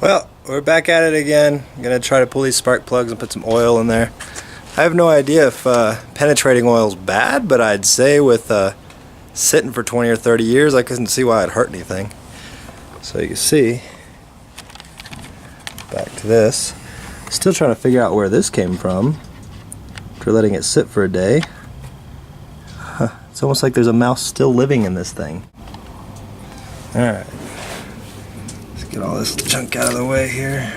Well, we're back at it again. I'm gonna try to pull these spark plugs and put some oil in there. I have no idea if penetrating oil is bad, but I'd say with sitting for 20 or 30 years, I couldn't see why it'd hurt anything. So you can see, back to this. Still trying to figure out where this came from after letting it sit for a day. It's almost like there's a mouse still living in this thing. Alright. Get all this junk out of the way here.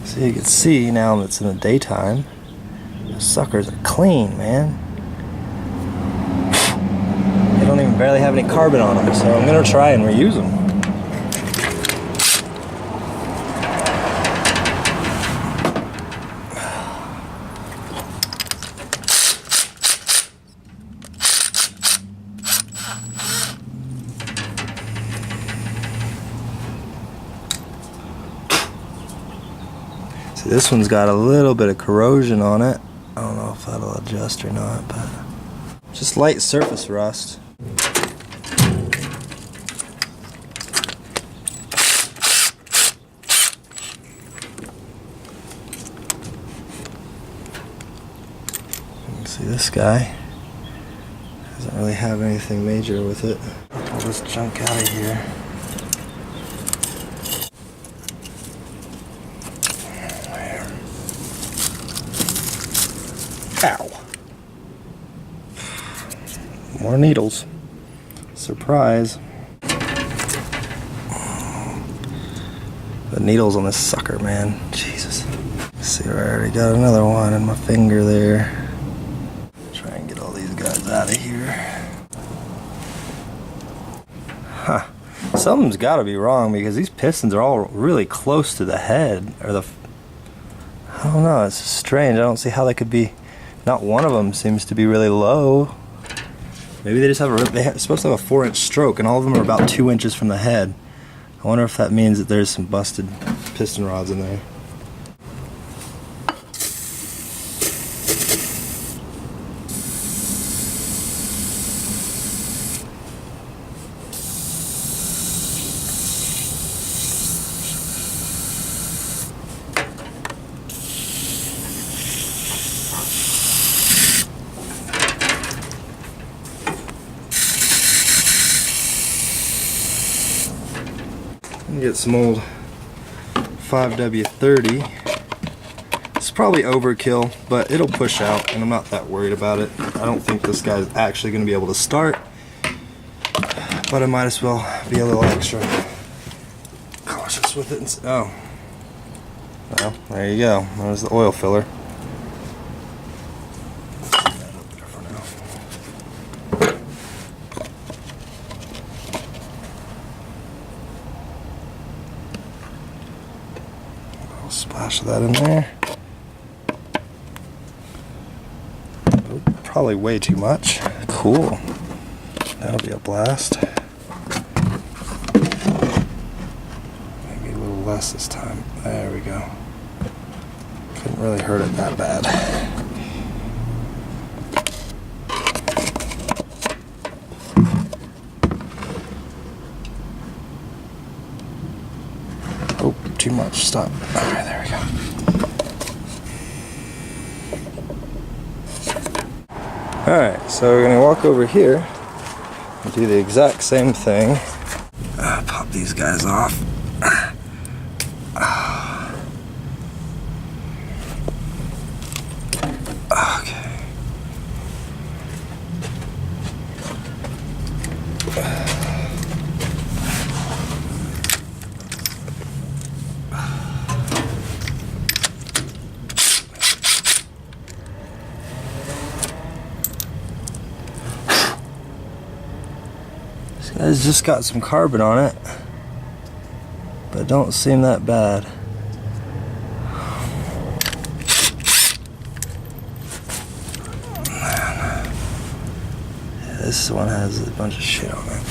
So you can see now that it's in the daytime, the suckers are clean, man. They don't even barely have any carbon on them, so I'm gonna try and reuse them. This one's got a little bit of corrosion on it. I don't know if that'll adjust or not, but just light surface rust. You can see this guy doesn't really have anything major with it. Pull this junk out of here. Ow. More needles. Surprise. The needles on this sucker, man. Jesus. See, I already got another one in my finger there. Try and get all these guys out of here. Huh. Something's got to be wrong because these pistons are all really close to the head. Or the... I don't know. It's strange. I don't see how they could be... Not one of them seems to be really low. Maybe they just have they're supposed to have a 4-inch stroke, and all of them are about 2 inches from the head. I wonder if that means that there's some busted piston rods in there. Get some old 5W30. It's probably overkill, but it'll push out, and I'm not that worried about it. I don't think this guy's actually going to be able to start, but I might as well be a little extra cautious with it. Oh, well, there you go. There's the oil filler. Splash that in there. Oh, probably way too much. Cool. That'll be a blast. Maybe a little less this time. There we go. Couldn't really hurt it that bad. Oh, too much. Stop. Alright, there we go. Alright, so we're going to walk over here and do the exact same thing. Pop these guys off. Okay. It's just got some carbon on it, but it don't seem that bad. Yeah, this one has a bunch of shit on it.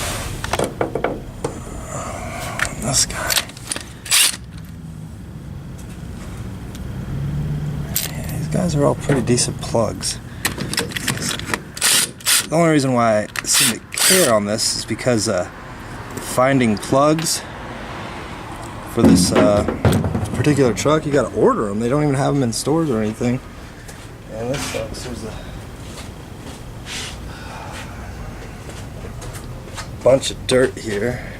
This guy. Yeah, these guys are all pretty decent plugs. The only reason why I seem to care on this is because finding plugs for this particular truck, you gotta order them. They don't even have them in stores or anything. And this sucks. There's a bunch of dirt here.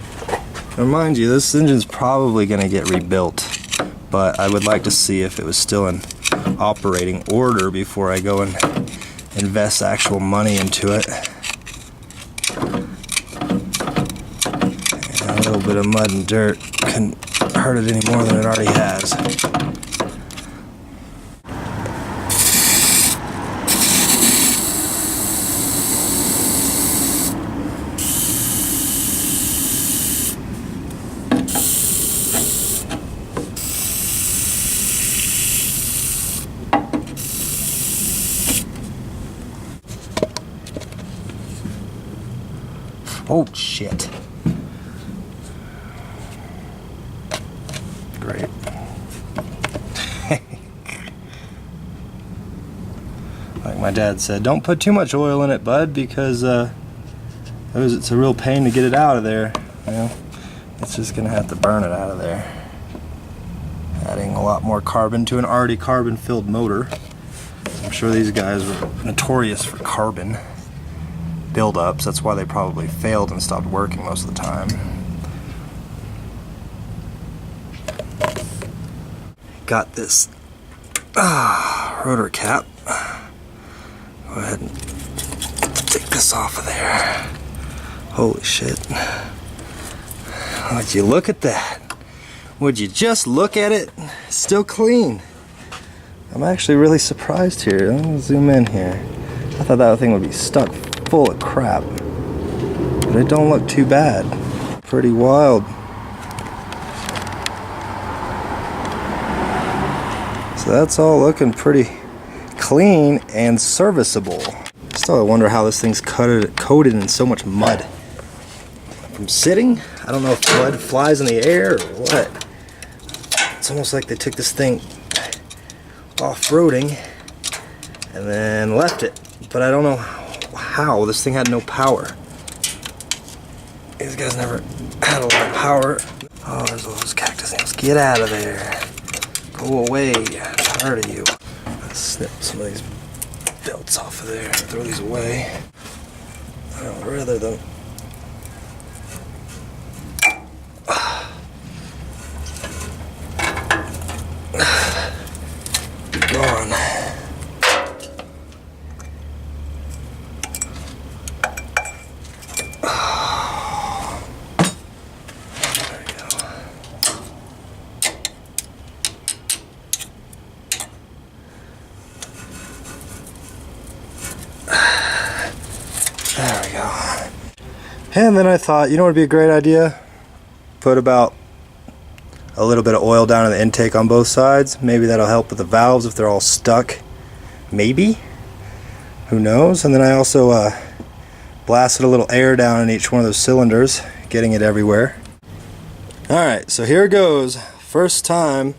Now mind you, this engine's probably gonna get rebuilt, but I would like to see if it was still in operating order before I go and invest actual money into it. And a little bit of mud and dirt couldn't hurt it any more than it already has. Oh shit. Great. Like my dad said, don't put too much oil in it, bud, because it's a real pain to get it out of there. You know, it's just gonna have to burn it out of there. Adding a lot more carbon to an already carbon-filled motor. I'm sure these guys were notorious for carbon buildups. That's why they probably failed and stopped working most of the time. Got this rotor cap. Go ahead and take this off of there. Holy shit. Would you look at that? Would you just look at it? Still clean. I'm actually really surprised here. Let me zoom in here. I thought that thing would be stuck full of crap, but it don't look too bad. Pretty wild. So that's all looking pretty clean and serviceable. Still, I wonder how this thing's coated in so much mud. From sitting? I don't know if mud flies in the air or what. It's almost like they took this thing off-roading and then left it, but I don't know how. This thing had no power. These guys never had a lot of power. Oh, there's all those cactus nails. Get out of there. Go away. I'm tired of you. Let's snip some of these belts off of there and throw these away. I don't rather than be gone. There we go. And then I thought, you know what would be a great idea? Put about a little bit of oil down in the intake on both sides. Maybe that'll help with the valves if they're all stuck. Maybe. Who knows? And then I also blasted a little air down in each one of those cylinders, getting it everywhere. Alright, so here goes. First time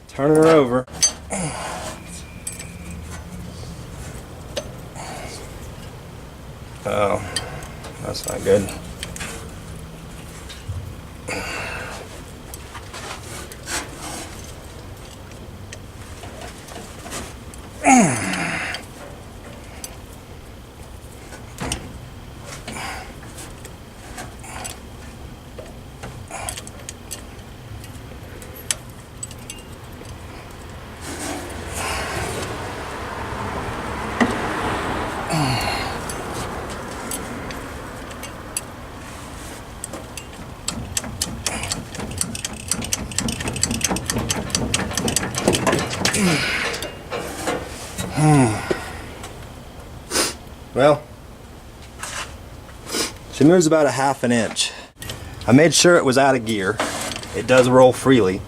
turning her over. Oh, that's not good. Well, she moves about a ½ an inch. I made sure it was out of gear. It does roll freely.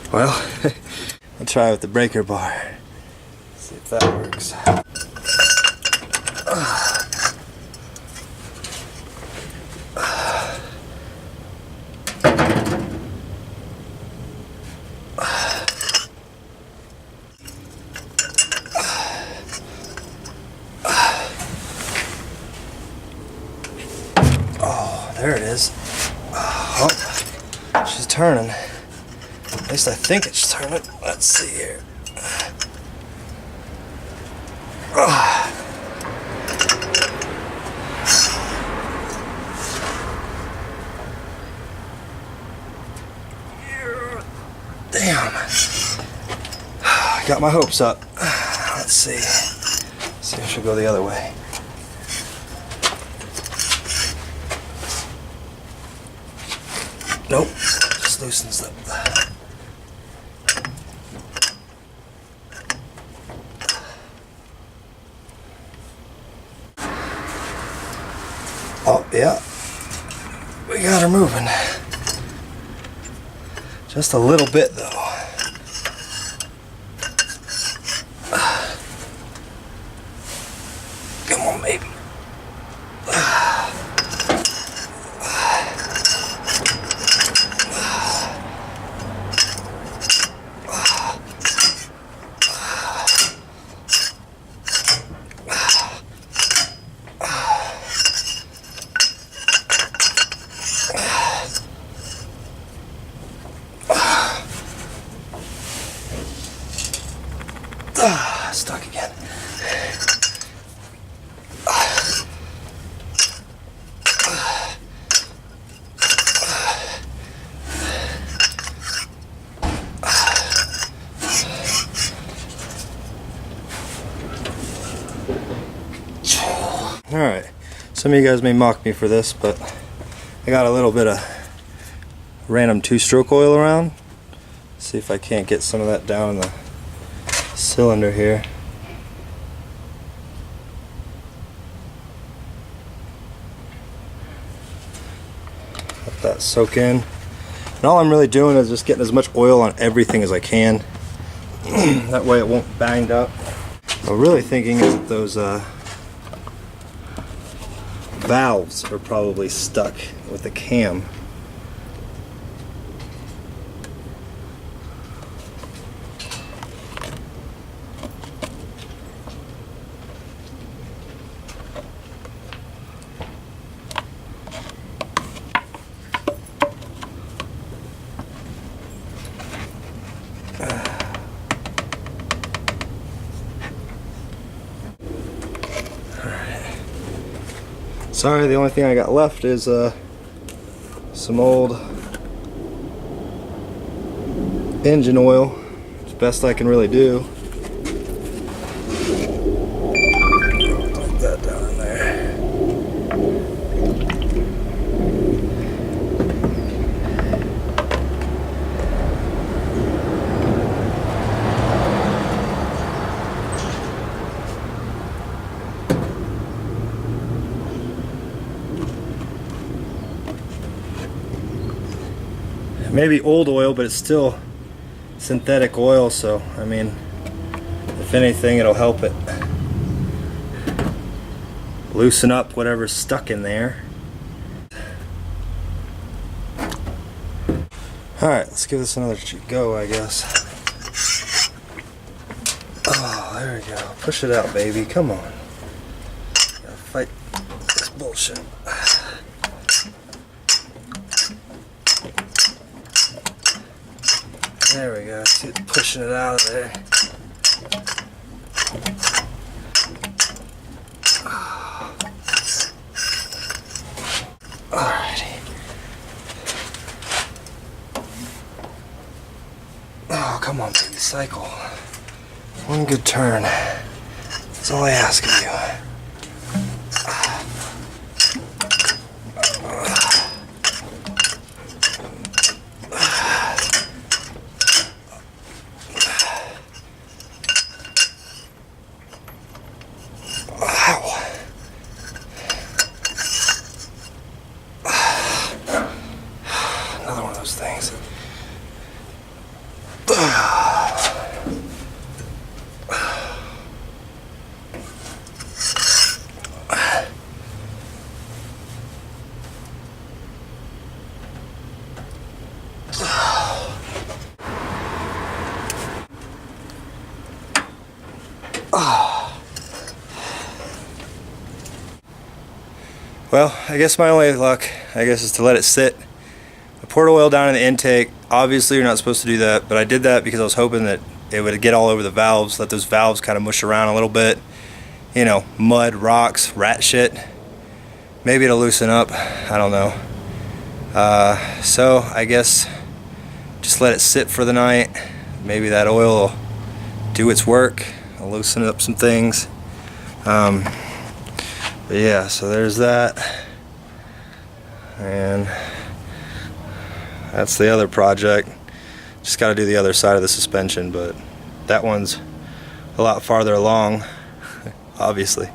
Well, I'll try with the breaker bar. See if that works. Oh, there it is. Oh, she's turning. At least I think it's turning. Let's see here. Damn. I got my hopes up. Let's see. See if she'll go the other way. Nope. Just loosens up. Oh, yeah. We got her moving. Just a little bit, though. Come on, baby. Stuck again. Alright, some of you guys may mock me for this, but I got a little bit of random 2-stroke oil around. See if I can't get some of that down in the cylinder here. Let that soak in. And all I'm really doing is just getting as much oil on everything as I can. That way it won't bang up. What I'm really thinking is that those valves are probably stuck with the cam. Sorry, the only thing I got left is some old engine oil. It's the best I can really do. Put that down in there. Maybe old oil, but it's still synthetic oil, so I mean, if anything, it'll help it loosen up whatever's stuck in there. Alright, let's give this another go, I guess. Oh, there we go. Push it out, baby. Come on. Gotta fight this bullshit. There we go. See it pushing it out of there. Alrighty. Oh, come on, baby. Cycle. One good turn. That's all I ask of you. Things. Well, I guess my only luck, is to let it sit. I poured oil down in the intake. Obviously you're not supposed to do that, but I did that because I was hoping that it would get all over the valves, let those valves kind of mush around a little bit. You know, mud, rocks, rat shit. Maybe it'll loosen up, I don't know. So I guess just let it sit for the night. Maybe that oil will do its work. I'll loosen up some things. But yeah, so there's that. And that's the other project. Just got to do the other side of the suspension, but that one's a lot farther along, obviously.